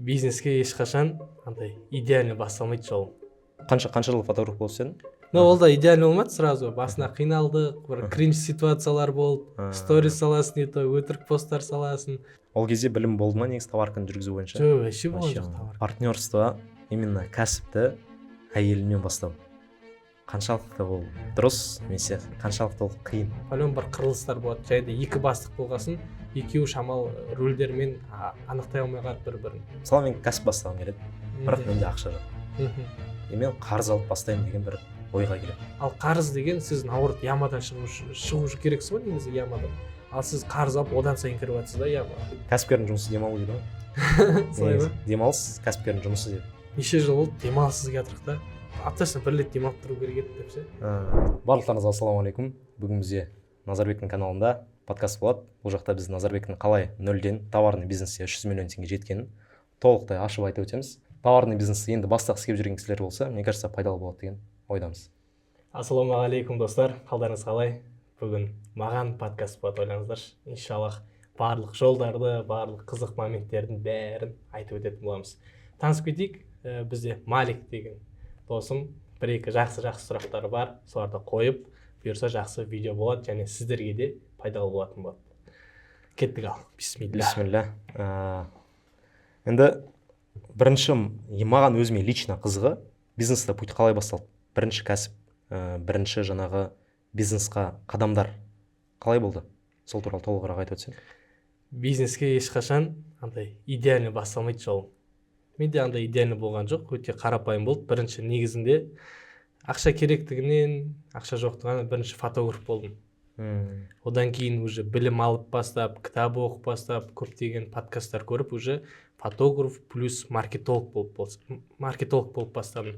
Бизнеске ешқашан андай идеально басталмайды жолым. Қанша жыл фотограф болып істедің? Но ол да идеально болмады сразу. Басына қиналдық, бір кринж ситуациялар болды. Сторис саласың, не то өтірік посттар саласың. Ол кезде білім болды ма негізі товарканы жүргізу бойынша? Жоқ, вообще болған жоқ товар. Партнерство, именно кәсіпті әйелімен бастау. Қаншалықты ол дұрыс, немесе қаншалықты ол қиын? Пәлен бір қырылыстар болады. Жайда екі бастық болғасын, екеуі шамал рөлдермен анықтай алмай қалады бір-бірін. Мысалы мен кәсіп бастағым келеді, бірақ менде ақша жоқ. Мен қарыз алып бастаймын деген бір ойға келеді. Ал қарыз деген сіз наоборот ямадан шығу керексіз ғой негізі ямадан. Ал сіз қарыз алып одан сайын кіріп жатсыз да ямаға. Кәсіпкердің жұмысы демалу дейді ғой. Солай ма? Демалыс кәсіпкердің жұмысы деп. Неше жыл болды демалыссыз жатырық та. Аптасына бір рет демалып тұру керек еді деп ше. Барлықтарыңызға ассалаумағалейкум. Бүгін бізде Назарбектің каналында подкаст болады. Бұл жақта біз Назарбектің қалай нөлден товарный бизнесте 300 миллион теңге жеткенін толықтай ашып айтып өтеміз. Товарный бизнесті енді бастағысы келіп жүрген кісілер болса, мне кажется, пайдалы болады деген ойдамыз. Ассалаумағалейкум достар, қалдарыңыз қалай? Бүгін маған подкаст болады, ойлаңыздаршы. Иншаллах барлық жолдарды, барлық қызық моменттердің бәрін айтып өтетін боламыз. Танысып кетейік, бізде Малик деген досым, бір-екі жақсы сұрақтары бар, соларды қойып, бұйырса жақсы видео болады және сіздерге де пайдалы болатын болады. Кеттік ал, бисмилля. Енді бірінші маған өзіме лично қызығы бизнесте путь қалай басталды? Бірінші кәсіп, бірінші жаңағы бизнесқа қадамдар қалай болды? Сол туралы толығырақ айтып өтсең. Бизнеске ешқашан андай идеально басталмайды жолым. Менде андай идеально болған жоқ, өте қарапайым болды. Бірінші негізінде ақша керектігінен, ақша жоқтығынан бірінші фотограф болдым. Одан кейін уже білім алып бастап, кітап оқып бастап, көптеген подкасттар көріп, уже фотограф плюс маркетолог болып бастадым.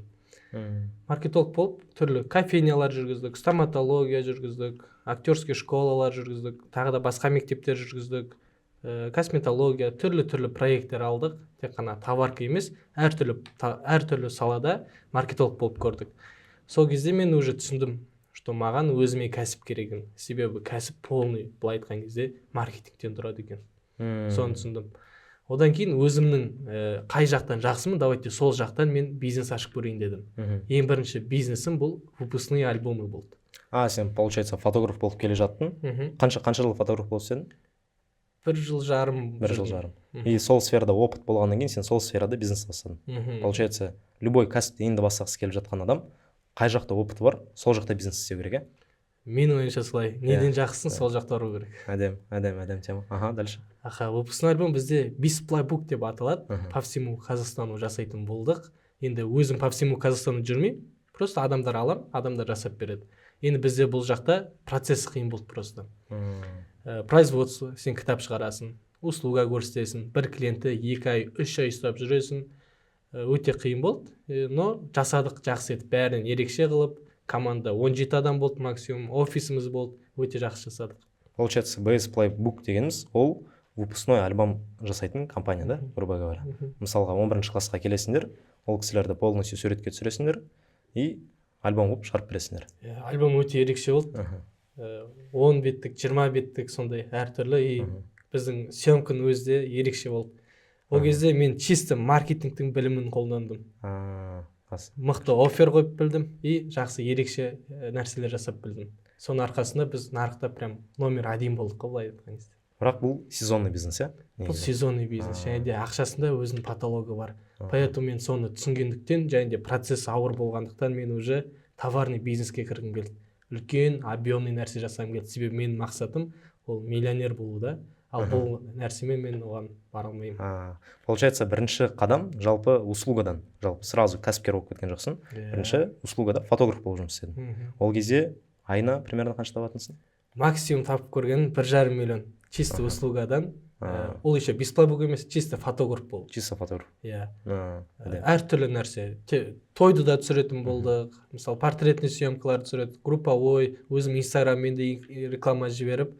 Маркетолог болып түрлі кофейнялар жүргіздік, стоматология жүргіздік, актерский школалар жүргіздік, тағы да басқа мектептер жүргіздік, косметология, түрлі проекттер алдық. Тек қана товарка емес, әртүрлі салада маркетолог болып көрдік. Сол кезде мен уже түсіндім, что маған өзіме кәсіп керегін. Себебі кәсіп полный, былай айтқан кезде маркетингтен тұрады екен. Соны түсіндім. Одан кейін өзімнің қай жақтан жақсымын, давайте сол жақтан мен бизнес ашып көрейін дедім. Ең бірінші бизнесім бұл выпускные альбомы болды. Сен, получается, фотограф болып келе жаттың. Қанша жыл фотограф болып істедің? 1 жыл жарым. И сол сферада опыт болғаннан кейін сен сол сферада бизнес бастадың. Получается, любой кәсіпті енді бастағысы келіп жатқан адам, қай жақта опыты бар, сол жақта бизнес істеу керек, Менің ойымша солай. Неден жақсың, сол жақта ұру керек. Әдем тема. Дальше. Выпускной альбом бізде бисплайбук деп аталады. По всему Қазақстану жасайтын болдық. Енді өзім по всему Қазақстану жүрмеймін. Просто адамдар алам, адамдар жасап береді. Енді бізде бұл жақта процесс қиын болды просто. Производство, сен кітап шығарасың, услуга көрсетесің, бір клиентті 2 ай, 3 ай ұстап жүресің. Өте қиын болды, но жасадық жақсы етіп, бәрін ерекше қылып, команда 17 адам болды максимум, офисіміз болды, өте жақсы жасадық. Получается, BS Playbook дегеніміз, ол выпускной альбом жасайтын компания, да, грубо говоря. Мысалға 11-ші классқа келесіңдер, ол кісілерді полностью суретке түсіресіңдер и альбом қылып шығарып бересіңдер. Альбом өте ерекше болды. 10 беттік, 20 беттік сондай әртүрлі, и біздің съемканың өзі де ерекше болды. Ол кезде мен чисто маркетингтің білімін қолдандым. Мықты офер қойып білдім и жақсы ерекше нәрселер жасап білдім. Соның арқасында біз нарықта прям номер 1 болдық қой, былай айтқан кезде. Бірақ бұл сезонный бизнес, иә? Бұл сезонный бизнес, және де ақшасында өзінің патологы бар. Поэтому мен соны түсінгендіктен, және де процесс ауыр болғандықтан мен уже товарный бизнеске кіргім келді. Үлкен объемный нәрсе жасағым келді. Себебі менің мақсатым ол миллионер болу да. Ал бұл нәрсемен мен оған бара алмаймын. Получается, бірінші қадам жалпы услугадан, жалпы сразу кәсіпкер болып кеткен жоқсың. Бірінші услугада фотограф болып жұмыс істедің. Ол кезде айына примерно қанша табатынсың? Максимум тапып көргенім 1,5 миллион. Чисто услугадан. Ол еще бесплайбук емес, чисто фотограф болды. Чисто фотограф. Әртүрлі нәрсе. Тойды да түсіретін болдық. Мысалы, портретный съемкалар түсіреді, групповой, өзім инстаграммен де реклама жіберіп,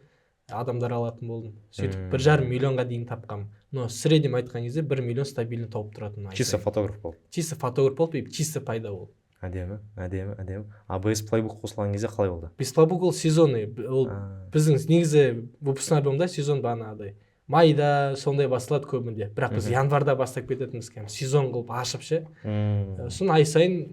адамдар алатын болдым. Сөйтіп 1,5 миллионға дейін тапқам. Но среднем айтқан кезде 1 миллион стабильно тауып тұратын. Чисто фотограф болды. Чисто фотограф болды и чисто пайда болды. Әдемі. А BS Playbook қосылған кезде қалай болды? BS Playbook ол сезонный. Ол біздің негізі выпускной альбомда сезон бағанағыдай майда сондай басталады көбінде, бірақ біз январда бастап кететінбіз, сезон қылып ашып ше. Сосын ай сайын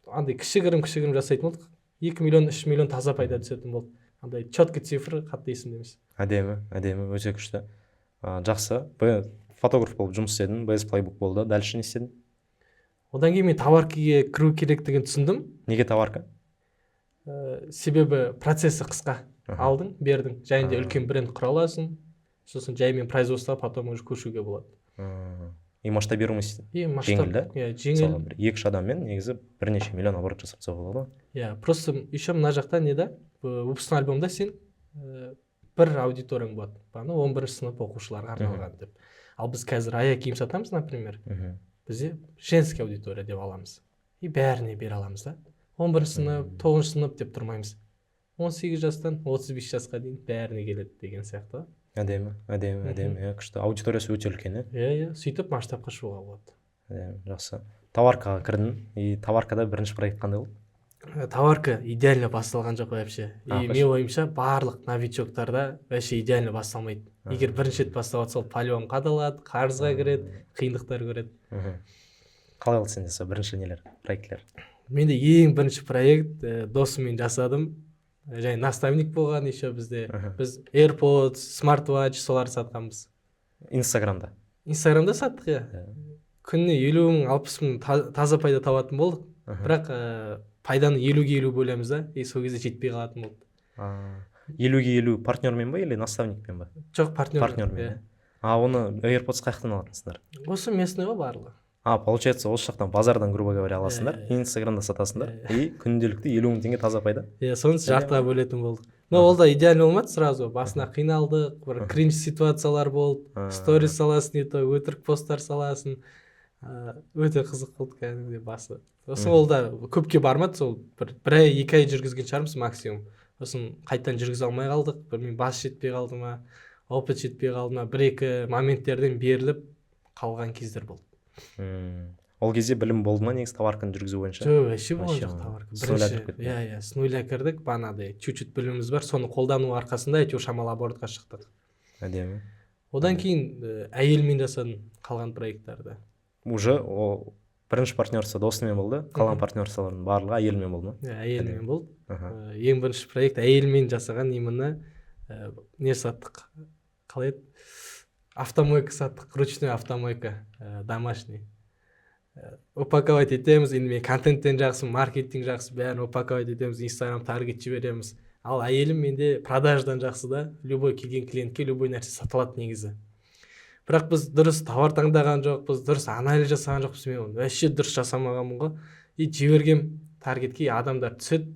андай кішігірім жасайтын болдық. 2 миллион 3 миллион таза пайда түсетін болды. Андай четкий цифр қатты есімде емес. Әдемі, өте күшті. Жақсы. Фотограф болып жұмыс істедің, BS Playbook болды. Дальше не істедің? Одан кейін мен товаркаға кіру керектігін түсіндім. Неге товарка? Себебі процесі қысқа. Алдың, бердің. Жайында үлкен бренд құра аласың. Сосын жаймен производство, потом уже көшуге болады. И масштабируемость жеңіл, да? Жеңіл. 2-3 адаммен негізі бірнеше миллион оборот жасап болады. Просто еще мына жақта не да? Выпускной альбомда сен бір аудиторияң болады. 11 сынып оқушыларға арналған деп. Ал біз қазір аяқ киім сатамыз, например. Бізде женский аудитория деп аламыз. И бәріне бере аламыз да. 11 сынып, 9 сынып деп тұрмаймыз. 18 жастан 35 жасқа дейін бәріне келеді деген сияқты. Әдемі, күшті. Аудиториясы өте үлкен, сөйтіп масштабқа шығуға болады. Жақсы. Товаркаға кірдің, и товаркада бірінші проект қандай болды? Товарка идеально басталған жоқ вообще. И мен ойымша барлық новичоктарда вообще идеально басталмайды. Егер бірінші рет бастап жатса, полион қадалады, қарызға кіреді, қиындықтар көреді. Қалай болды сенде сол бірінші нелер, проектлер? Менде ең бірінші проект досыммен жасадым. Және наставник болған еще бізде. Біз AirPods, Smartwatch солар сатқанбыз. Инстаграмда саттық, күніне 50 мың 60 мың таза пайда табатын болдық. Бірақ пайданы 50-ге 50 бөлеміз да, сол кезде жетпей қалатын болды. 50-ге 50 партнермен ба или наставникпен ба? Жоқ, партнермен. Оны AirPods қаяқтан алатынсыңдар? Осы местный ғой барлығы. Получается, осы жақтан базардан, грубо говоря, аласыңдар, Инстаграмда сатасыңдар, и күнделікті 50 мың теңге таза пайда. Соны жартыға бөлетін болдық. Но ол да идеально болмады сразу. Басына қиналдық, бір кринж ситуациялар болды, сторис саласын, өтірік посттар саласын. Өте қызық болды кәдімгідей басы. Сосын ол да көпке бармады, сол бір ай 2 ай жүргізген шығармыз максимум. Сосын қайтадан жүргізе алмай қалдық. Білмеймін, бас жетпей қалды ма, опыт жетпей қалды ма, 1-2 моменттерден беріліп қалған кездер болды. Ол кезде білім болды ма негізі товарканы жүргізу бойынша? Жоқ, вообще болған жоқ товарка. С нуля кірдік, бағанағыдай чуть-чуть біліміміз бар, соны қолдану арқасында әйтеуір шамалы оборотқа шықтық. Әдемі. Одан кейін әйелмен жасадым қалған проекттарды. Уже бірінші партнерство досымен болды, қалған партнерстволардың барлығы әйелмен болды ма? Әйелмен болды. Ең бірінші проект әйелмен жасаған именно не саттық? Қалай еді? Автомойка саттық, ручной автомойка, домашний. Упаковать етеміз, енді мен контенттен жақсы, маркетинг жақсы, бәрін упаковать етеміз, Инстаграм таргет жібереміз. Ал әйелім менде продаждан жақсы да, любой келген клиентке любой нәрсе сатылады негізі. Бірақ біз дұрыс товар таңдаған жоқпыз, дұрыс анализ жасаған жоқпыз, мен вообще дұрыс жасамағанмын ғой. И жіберген таргетке адамдар түседі.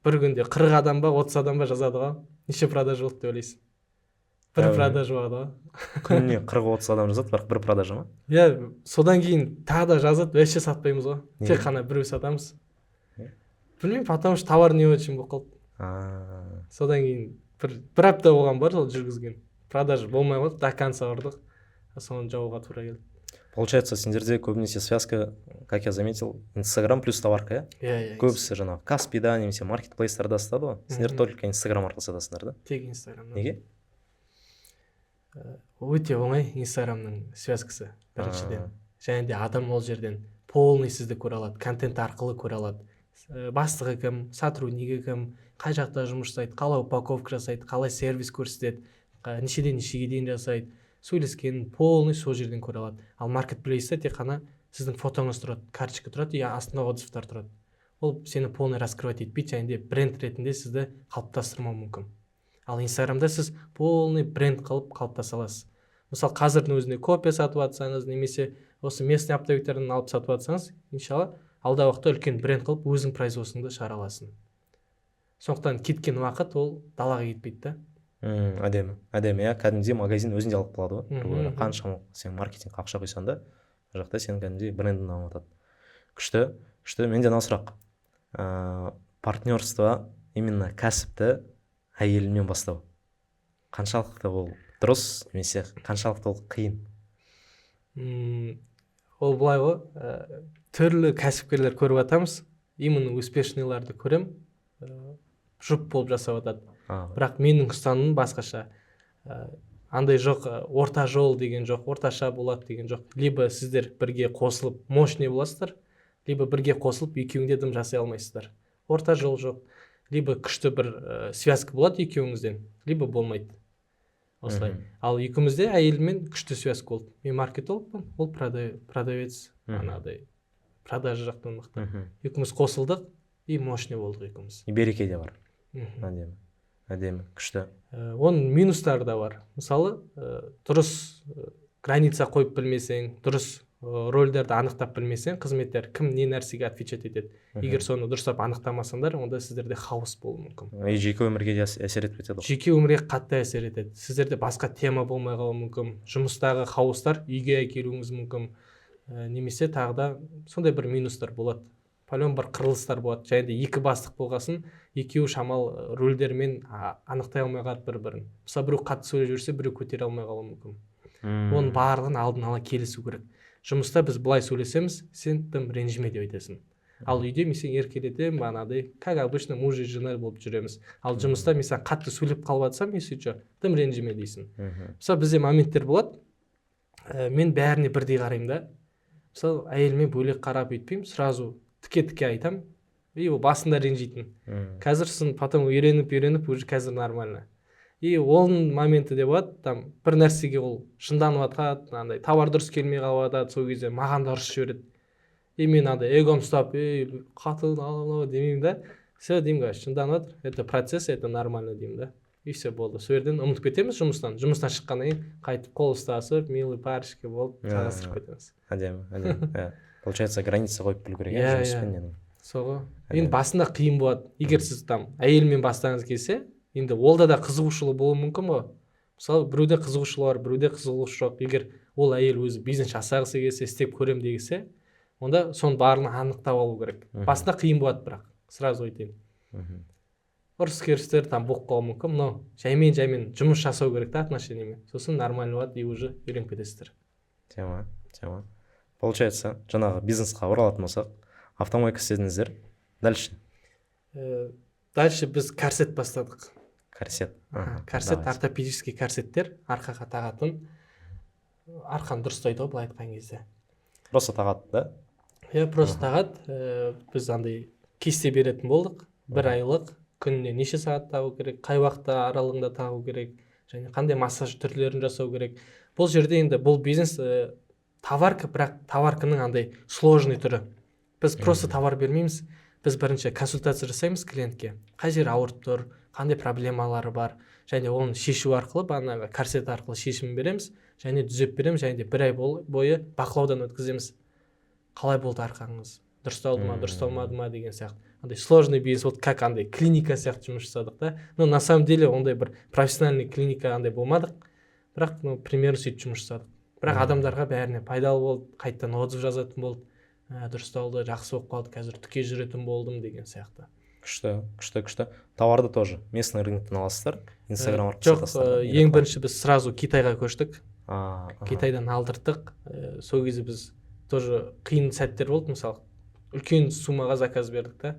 Бір күнде 40 адам ба, 30 адам ба жазады ғой. Неше продаж болды деп ойлайсың? Бір продаж болады ғой. Күніне 40-30 адам жазады, бірақ бір продажа ма? Содан кейін тағы да жазады, вообще сатпаймыз ғой. Тек қана біреу сатамыз. Білмеймін, потому что товар не очень болып қалды. Содан кейін бір апта болған бар сол жүргізген. Продажа болмай қалды, до конца ұрдық. Соны жауға тура келді. Получается, сендерде көбінесе связка, как я заметил, Инстаграм плюс товарка, көбісі жаңағы Каспида немесе маркетплейстарда сатады ғой. Сендер только Инстаграм арқылы сатасыңдар да? Тек Инстаграм. Неге? Өте оңай Инстаграмның связкасы біріншіден. Және де адам ол жерден полный сізді көре алады, контент арқылы көре алады. Бастығы кім, сотруднигі кім, қай жақта жұмыс жасайды, қалай упаковка жасайды, қалай сервис көрсетеді, нешеден нешеге дейін жасайды, сөйлескенін полный сол жерден көре алады. Ал маркетплейсте тек қана сіздің фотоңыз тұрады, карточка тұрады, и астында отзывтар тұрады. Ол сені полный раскрывать етпейді, және де бренд ретінде сізді қалыптастырмау мүмкін. Ал Инстаграмда сіз полный бренд қылып қалыптаса аласыз. Мысалы, қазірдің өзінде копия сатып атсаңыз, немесе осы местный оптовиктерден алып сатып атсаңыз, иншалла, алдағы уақытта үлкен бренд қылып өзің производствоңды шығара аласың. Сондықтан кеткен уақыт ол далаға кетпейді да. Әдемі, кәдімгідей магазин өзінде алып қалады ғой. Қанша сен маркетинг ақша құйсаң да, ол жақта сен кәдімгідей брендін дамытады. Күшті. Менде мына сұрақ. Партнерство, именно кәсіпті әйелімен бастау. Қаншалықты ол дұрыс, немесе қаншалықты ол қиын? Ол былай ғой, түрлі кәсіпкерлер көріп атамыз, именно успешныйларды көрем, жұп болып жасап атады. Бірақ менің ұстанымым басқаша. андай жоқ, орта жол деген жоқ, орташа болады деген жоқ. Либо сіздер бірге қосылып мощный боласыздар, либо бірге қосылып екеуіңде дым жасай алмайсыздар. Орта жол жоқ. Либо күшті бір связка болады екеуіңізден, либо болмайды. Осылай. Ал екеумізде әйелмен күшті связка болды. Мен маркетологпын, ол продавец, анадай продажа жақтан мықты. Екеуміз қосылдық и мощный болдық екеуміз. И береке де бар. Әдемі, күшті. Оның минустары да бар. Мысалы, дұрыс граница қойып білмесең, дұрыс рөлдерді анықтап білмесең, қызметтер кім не нәрсеге отвечать етеді. Егер соны дұрыстап анықтамасаңдар, онда сіздерде хаос болуы мүмкін. Жеке өмірге де әсер етіп кетеді ғой. Жеке өмірге қатты әсер етеді. Сіздерде басқа тема болмай қалуы мүмкін. Жұмыстағы хаостар үйге әкелуіңіз мүмкін. Немесе тағы да сондай бір минустар болады. Пәлен бір қырылыстар болады. Және де екі бастық болғасын, екеуі шамал рөлдермен анықтай алмай қалады бір-бірін. Мысалы, біреу қатты сөйлеп жүрсе, біреу көтере алмай қалуы мүмкін. Оның барлығын алдын ала келісу керек. Жұмыста біз былай сөйлесеміз, сен тым ренжіме деп айтасың. Ал үйде мен сен еркелетемін, бағанағыдай, как обычно муж и жена болып жүреміз. Ал жұмыста мен сен қатты сөйлеп қалып жатсам, мен сөйтші, тым ренжіме дейсің. Мысалы, бізде моменттер болады, мен бәріне бірдей қараймын да. Мысалы, әйеліме бөлек қарап өйтпеймін, сразу тіке айтам, и ол басында ренжитін. Қазірсің, потом үйреніп, уже қазір нормально. И оның моменті де болады, там бір нәрсеге ол шынданып жатады, андай товар дұрыс келмей қалып жатады, сол кезде маған да ұрысып жібереді. И мен андай эгом ұстап, қатын демеймін да. Все деймін, шынданып жатыр, это процесс, это нормально деймін да. И все болды. Сол жерден ұмытып кетеміз жұмыстан шыққаннан кейін қайтып қол ұстасып, милый парочка болып жалғастырып кетеміз. Әдемі. Получается, граница қойып білу керек, жұмыспен. Соғы. Енді басында қиын болады. Егер сіз там әйелмен бастаңыз келсе, енді олда да қызығушылығы болуы мүмкін ғой. Мысалы, біреуде қызығушылығы бар, біреуде қызығушылығы жоқ. Егер ол әйел өзі бизнес жасағысы келсе, істеп көрем дегенсе, онда соның барлығын анықтап алу керек. Басында қиын болады, бірақ сразу айтайын. Ұрыс-керістер там болып қалуы мүмкін, но жаймен жұмыс жасау керек та отношениямен. Сосын нормально болады, и уже үйреніп кетесіздер. Тема. Получается, жаңағы бизнесқа оралатын болсақ, автомойка істедіңіздер. Дальше біз корсет бастадық. Корсет. Корсет, ортопедический корсеттер, арқаға тағатын. Арқаны дұрыстайды ғой, былай айтқан кезде. Просто тағады, да? Просто тағады. Біз андай кесте беретін болдық. 1 айлық, күніне неше сағат тағу керек, қай уақытта аралығында тағу керек, және қандай массаж түрлерін жасау керек. Бұл жерде енді бұл бизнес товарка, бірақ товарканың андай сложный түрі. Біз просто товар бермейміз. Біз бірінші консультация жасаймыз клиентке. Қай жер ауырып тұр, қандай проблемалары бар, және оны шешу арқылы, бағанағы корсет арқылы шешім береміз, және түзеп береміз, және де 1 ай бойы бақылаудан өткіземіз. Қалай болды арқаңыз? Дұрысталды ма, дұрысталмады ма деген сияқты. Андай сложный бизнес, вот как андай клиника сияқты жұмыс жасадық да. Но на самом деле ондай бір профессиональный клиника андай болмадық. Бірақ примерно сөйтіп жұмыс жасадық. Бірақ адамдарға бәріне пайдалы болды, қайттан отзыв жазатын болды. Дұрысталды, жақсы болып қалды, қазір түке жүретін болдым деген сияқты. Күшті. Товарды тоже местный рыноктан аласыздар? Инстаграм арқылы сатасыздар? Жоқ, ең бірінші біз сразу Китайға көштік. Китайдан алдырттық. Сол кезде біз тоже қиын сәттер болды, мысалы. Үлкен суммаға заказ бердік та.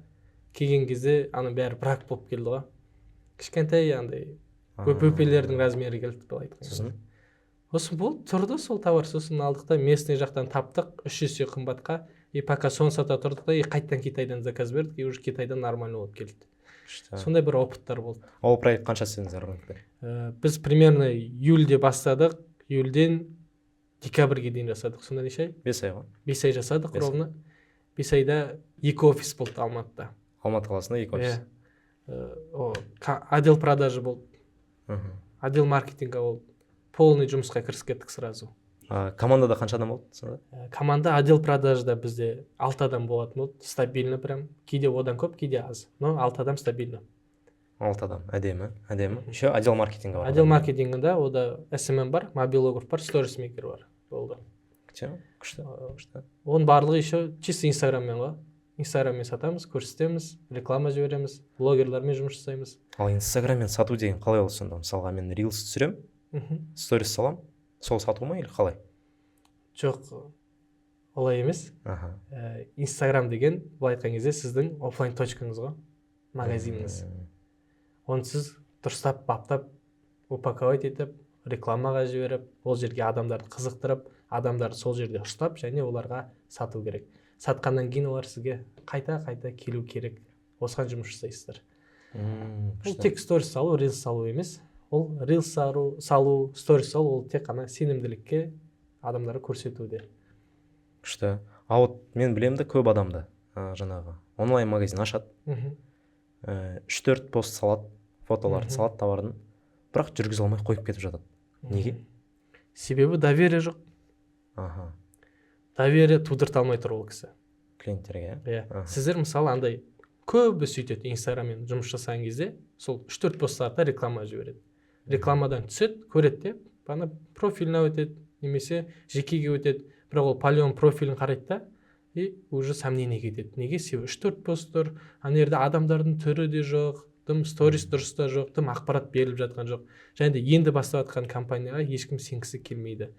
Келген кезде аны бәрі брак болып келді ғой. Кішкентай андай бөпелердің размері келді былай айтқанда. Сосын болды, тұрды сол товар, сосын алдық та местный жақтан таптық, 3 есе қымбатқа. И пока соны сата тұрдық та, и қайттан Китайдан заказ бердік, и уже Китайдан нормально болып келді. Сондай бір опыттар болды. Ол проект қанша істедіңіздер рынокта? Біз примерно июльде бастадық, июльден декабрьге дейін жасадық. Сонда неше ай? 5 ай ғой. 5 ай жасадық ровно. 5 айда 2 офис болды Алматыда. Алматы қаласында 2 офис. Отдел продажи болды. Отдел маркетинга болды. Полный жұмысқа кірісіп кеттік сразу. Командада қанша адам болды сонда? Команда отдел продажда бізде 6 адам болатын болды. Стабильно прям. Кейде одан көп, кейде аз. Но 6 адам стабильно. 6 адам. Әдемі. Еще отдел маркетинга бар. Отдел маркетингінде ода SMM бар, мобилограф бар, сторисмейкер бар. Болды. Күшті. Оның барлығы еще чисто инстаграммен ғой. Инстаграммен сатамыз, көрсетеміз, реклама жібереміз, блогерлармен жұмыс жасаймыз. Ал инстаграммен сату деген қалай ол сонда? Мысалға мен рилс түсірем, сторис салам, сол сату ма или қалай? Жоқ, олай емес. Инстаграм деген, былай айтқан кезде сіздің офлайн точкаңыз ғой, магазиніңіз. Оны сіз дұрыстап, баптап, упаковать етіп, рекламаға жіберіп, ол жерге адамдарды қызықтырып, адамдарды сол жерде ұстап, және оларға сату керек. Сатқаннан кейін олар сізге қайта келу керек. Осыған жұмыс жасайсыздар. Бұл тек сторис салу, рилс салу емес. Ол рилс салу, сторис салу, ол тек қана сенімділікке адамдарды көрсетуде. Күшті. А вот мен білемін де көп адамды жаңағы онлайн магазин ашады. 3-4 пост салады, фотоларды салады товардың, бірақ жүргізе алмай қойып кетіп жатады. Неге? Себебі доверие жоқ. Доверие тудырта алмай тұр ол кісі. Клиенттерге. Иә. Сіздер мысалы андай көбі сөйтеді, инстаграммен жұмыс жасаған кезде сол 3-4 посттарда реклама жібереді. Рекламадан түседі, көреді де, бана профиліне өтеді, немесе жекеге өтеді. Бірақ ол полион профилін қарайды да, и уже сомнение кетеді. Неге? Себебі 3-4 пост тұр, ана жерде адамдардың түрі де жоқ, тым сторис дұрыс та жоқ, тым ақпарат беріліп жатқан жоқ. Және де енді бастап жатқан компанияға ешкім сенгісі келмейді.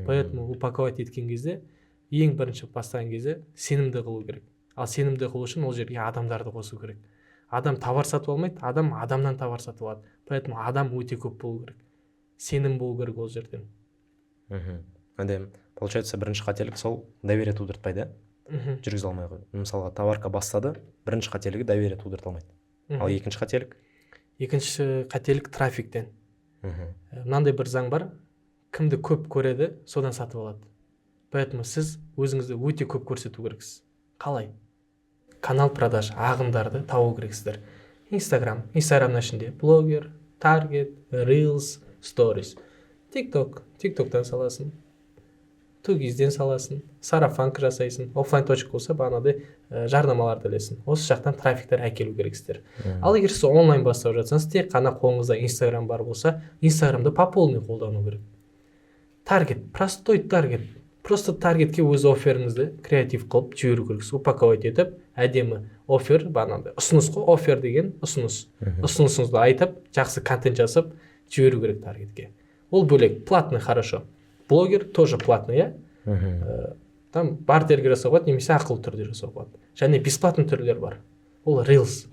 Поэтому упаковать еткен кезде, ең бірінші бастаған кезде сенімді қылу керек. Ал сенімді қылу үшін ол жерге адамдарды қосу керек. Адам товар сатып алмайды, адам адамнан товар сатып алады. Поэтому адам өте көп болу керек. Сенім болу керек ол жерден. Әдем. Получается, бірінші қателік сол доверие тудыртпайды. Жүргізе алмай қойды. Мысалға товарка бастады, бірінші қателігі доверие тудырта алмайды. Ал екінші қателік? Екінші қателік трафиктен. Мынандай бір заң бар, кімді көп көреді, содан сатып алады. Поэтому сіз өзіңізді өте көп көрсету керексіз. Қалай? Канал продаж ағындарды табу керексіздер. Инстаграмның ішінде блогер, таргет, рилс, сторис. тиктоктан саласын, тугизден саласын, сарафанка жасайсың, оффлайн точка болса бағанадай жарнамаларды ілесің. Осы жақтан трафиктер әкелу керексіздер. Ал егер сіз онлайн бастап жатсаңыз, тек қана қолыңызда инстаграм бар болса, инстаграмды по полной қолдану керек. Таргет, простой таргет. Просто таргетке өз офферіңізді креатив қылып жіберу керексіз. Упаковать етіп, әдемі оффер, бағанағыдай ұсыныс қой, оффер деген ұсыныс. Ұсынысыңызды айтып, жақсы контент жасап жіберу керек таргетке. Ол бөлек, платный хорошо. Блогер тоже платный, там бартерге жасауға болады, немесе ақылы түрде жасауға болады. Және бесплатный түрлер бар. Ол рилс.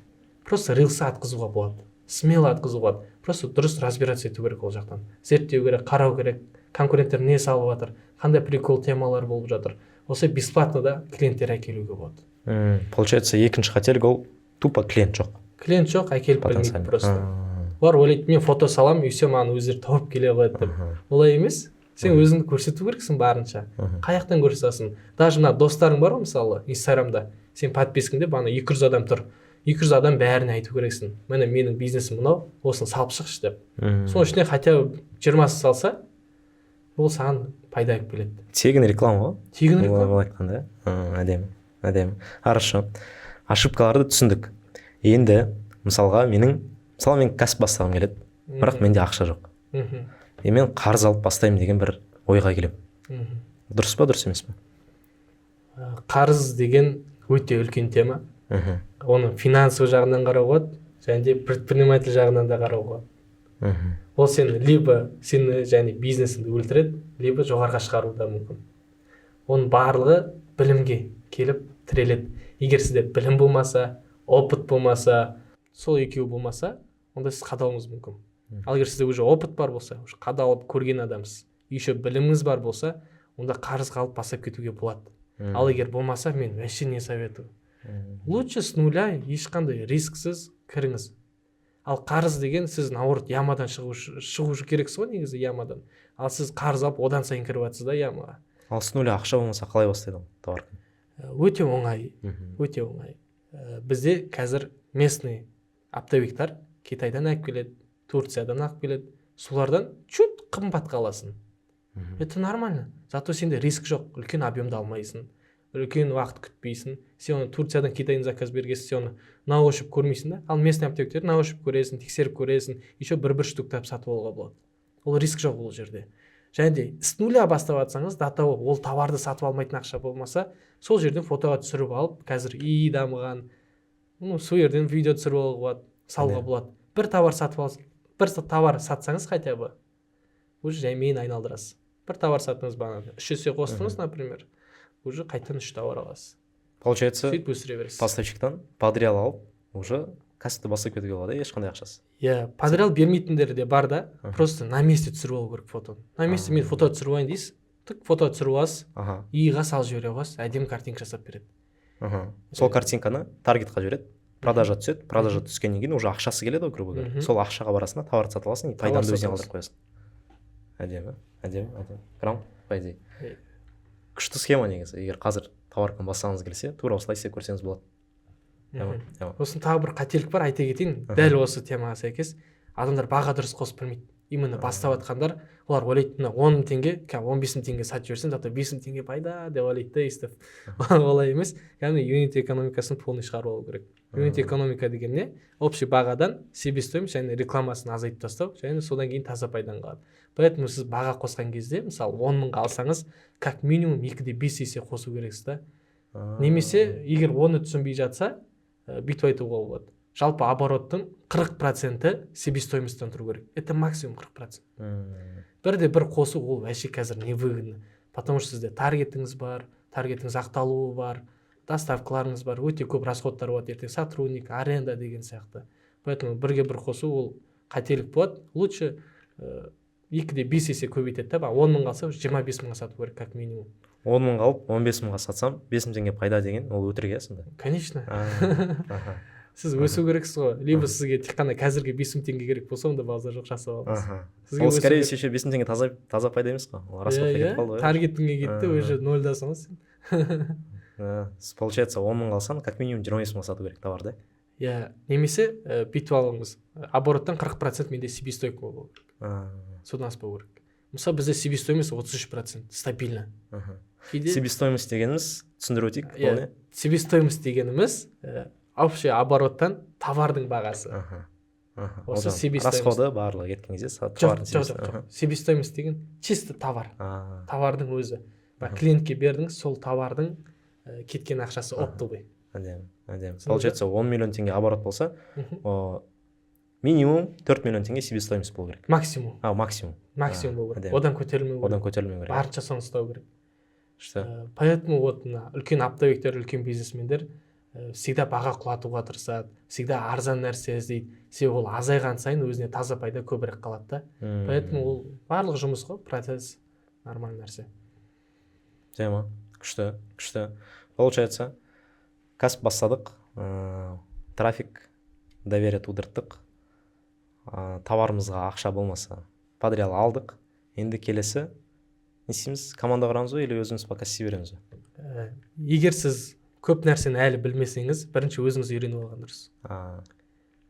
Просто рилсы атқызуға болады. Смело атқызуға болады. Просто дұрыс разбираться ету керек ол жақтан. Зерттеу керек, қарау керек, конкуренттер не салып жатыр, қандай прикол темалар болып жатыр. Осы бесплатно да клиенттер әкелуге болады. Получается, екінші қателік ол тупо клиент жоқ. Клиент жоқ, әкеліп бермейді просто. Олар ойлайды, мен фото салам, и все, маған өздері тауып келе қояды деп. Олай емес. Сен өзіңді көрсету керексің барынша. Қаяқтан көрсетесің? Даже мына достарың бар ғой, мысалы, инстаграмда. Сен подпискіңде бана 200 адам тұр. 200 адам бәріне айту керексің. Міне менің бизнесім мынау, осыны салып шықшы деп. Соның ішіне хотя бы 20 салса, ол саған пайда алып келеді. Тегін реклама ғой? Тегін реклама. Айтқанда, әдемі. Хорошо. Ошибкаларды түсіндік. Енді мысалға мен кәсіп бастағым келеді, бірақ менде ақша жоқ. Мен қарыз алып бастаймын деген бір ойға келемін. Дұрыс па, дұрыс емес пе? Қарыз деген өте үлкен тема. Оны финансовый жағынан қарауға болады, және де предприниматель жағынан да қарауға болады. Ол сені либо сені және бизнесіңді өлтіреді, либо жоғарға шығаруы да мүмкін. Оның барлығы білімге келіп тіреледі. Егер сізде білім болмаса, опыт болмаса, сол екеуі болмаса, онда сіз қадалуыңыз мүмкін. Ал егер сізде уже опыт бар болса, уже қадалып көрген адамсыз, еще біліміңіз бар болса, онда қарызға алып бастап кетуге болады. Ал егер болмаса, мен вообще не советую. Лучше с нуля ешқандай рисксіз кіріңіз. Ал қарыз деген сіз наоборот ямадан шығу керексіз ғой, негізі ямадан. Ал сіз қарыз алып одан сайын кіріп жатсыз да ямаға. Ал с нуля ақша болмаса қалай бастайды ол товар? Өте оңай. Өте оңай. Бізде қазір местный оптовиктар Китайдан алып келеді, Турциядан алып келеді. Солардан чуть қымбатқа аласың. Это нормально. Зато сенде риск жоқ, үлкен объемды алмайсың. Үлкен уақыт күтпейсің. Сен оны Турциядан Китайдан заказ бергенсің, сен оны на ощупь көрмейсің да. Ал местный аптектерді на ощупь көресің, тексеріп көресің, еще бір штуктап сатып алуға болады. Ол риск жоқ ол жерде. Және де с нуля бастап жатсаңыз, до того ол товарды сатып алмайтын ақша болмаса, сол жерден фотоға түсіріп алып, қазір ИИ дамыған, сол жерден видео түсіріп алуға болады, салуға болады. Бір товар сатсаңыз хотя бы, уже жаймен айналдырасыз. Бір товар саттыңыз бағана, 3 есе қостыңыз, например, уже қайтадан 3 товар аласыз. Получается, сөйтіп өсіре бересіз. поставщиктан подряд алып, уже кәсіпті бастап кетуге болады ешқандай ақшасы. Иә, подряд бермейтіндер де бар да, Мгм. просто на месте түсіріп алу керек фотоны. На месте мен фото түсіріп алайын дейсіз, тік фото түсіріп аласыз, иіға салып жібере аласыз, әдемі картинка жасап береді. Сол картинканы таргетқа жібереді, продажа түседі, продажа түскеннен кейін уже ақшасы келеді ғой, грубо говоря. Сол ақшаға барасың да товарды сатып аласың и пайданы өзіңе қалдырып қоясың. Әдемі. Грамм, по идее. Күшті схема негізі. Егер қазір товарканы бастағыңыз келсе, тура осылай істеп көрсеңіз болады. Сосын тағы бір қателік бар, айта кетейін, дәл осы темаға сәйкес адамдар баға дұрыс қосып білмейді. Именно бастап жатқандар, олар ойлайды, 10 000 теңге, 15 000 теңге сатып жіберсем, зато 5 000 теңге пайда деп ойлайды да, естіп. Олай емес. Яғни юнит экономикасын полный шығарып алу керек. Юнит экономика деген не? Общий бағадан себестоимость және рекламасын азайтып тастау, және содан кейін таза пайдан қалады. Поэтому сіз баға қосқан кезде, мысалы 10 000-ға алсаңыз, как минимум 2-5 есе қосу керексіз да. Немесе, егер оны түсінбей жатса, бүйтіп айтуға болады. Жалпы обороттың 40% себестоимостьтен тұру керек. Это максимум 40%. Бірде-бір қосу ол вообще қазір невыгодно. Потому что сізде таргетіңіз бар, таргетіңіз ақталуы бар, доставкаларыңыз бар, өте көп расходтар болады, ертең сотрудник, аренда деген сияқты. Поэтому бірге-бір қосу ол қателік болады. Лучше 2-5 есе көбейтеді да, 10 000 қалса 25 000-ға сату керек как минимум. 10 000 қалып 15 000-ға сатсам 5 000 теңге пайда деген ол өтірік сонда. Конечно. Сіз өсу керексіз ғой. Либо сізге тек қана қазірге 5 000 теңге керек болса, онда базар жоқ жасап алыңыз. Ол скорее всего 5 000 теңге таза пайда емес қой. Ол расходқа кетіп қалды ғой. Таргетіңе кетті, уже нөлдасың сен. Получается 10 000 қалсаң как минимум 25 000-ға сату керек товар, да? Иә, немесе бүйтіп алыңыз. Обороттан 40% менде себестоимость болу керек. Содан аспау керек. Мысалы бізде себестоимость 33% стабильно. Себестоимость дегеніміз түсіндіріп өтейік, бұл не? Себестоимость дегеніміз общий обороттан товардың бағасы. Осы себестоимость. Расходы барлығы кеткен кезде товардың себестоимость. Себестоимость деген чисто товар. Товардың өзі. Клиентке бердіңіз, сол товардың кеткен ақшасы оптовый. Әдемі. Получается 10 миллион теңге оборот болса, минимум 4 миллион теңге себестоимость болу керек. Максимум. Максимум. Максимум болу керек. Одан көтерілмеу керек. Барынша соны ұстау керек. Поэтому вот үлкен оптовиктер, үлкен бизнесмендер всегда баға құлатуға тырысады, всегда арзан нәрсе іздейді. Себебі ол азайған сайын өзіне таза пайда көбірек қалады да. Поэтому ол барлық жұмыс қой, процесс, нормальный нәрсе. Тема, күшті. Получается, кәсіп бастадық, трафик, доверие тудырттық, товарымызға ақша болмаса, подряд алдық, енді келесі не істейміз, команда құрамыз ба или өзіміз пока істей береміз ба? Егер сіз көп нәрсені әлі білмесеңіз, бірінші өзіңіз үйреніп алған дұрыс.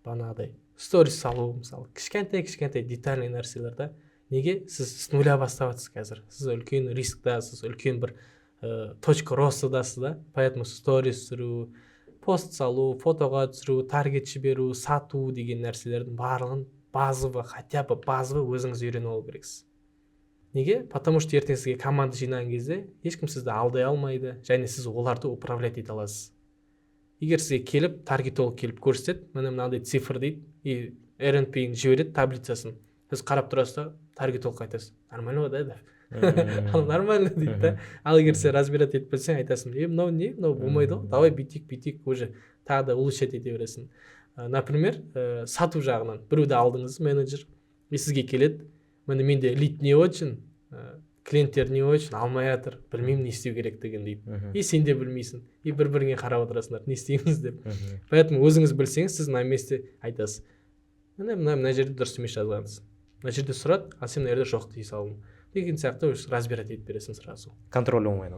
Бағанағыдай сторис салу, мысалы, кішкентай детальный нәрселер да. Неге сіз с нуля бастап жатсыз қазір? Сіз үлкен рисктасыз, үлкен бір точка ростадасыз да. Поэтому сторис түсіру, пост салу, фотоға түсіру, таргет жіберу, сату деген нәрселердің барлығын хотя бы базовый өзіңіз үйреніп алу керексіз. Неге? Потому что ертең сізге команда жинаған кезде ешкім сізді алдай алмайды, және сіз оларды управлять ете аласыз. Егер сізге келіп, таргетолог келіп көрсетеді, мынандай цифр дейді, и RNP-ін жібереді таблицасын. Сіз қарап тұрасыз да, таргетолог айтасыз. Нормально да? Нормально дейді да. Ал егер сіз разбирать етіп білсең, айтасың, мынау болмайды ғой, давай бүйтейік, уже тағы да улучшать ете бересің. Например, сату жағынан біреуді алдыңыз, менеджер, и сізге келеді, менде лид не очень, клиенттер не очень, алмай жатыр, білмеймін не істеу керектігін дейді. И сен де білмейсің, и бір-біріңе қарап отырасыңдар, не істейміз деп. Поэтому өзіңіз білсеңіз, сіз на месте айтасыз. Мына жерде дұрыс емес жазғансыз. Мына жерде сұрады, а сен мына жерде жоқ дей салдың. Деген сияқты разбирать етіп бересің сразу. Контроль оңай,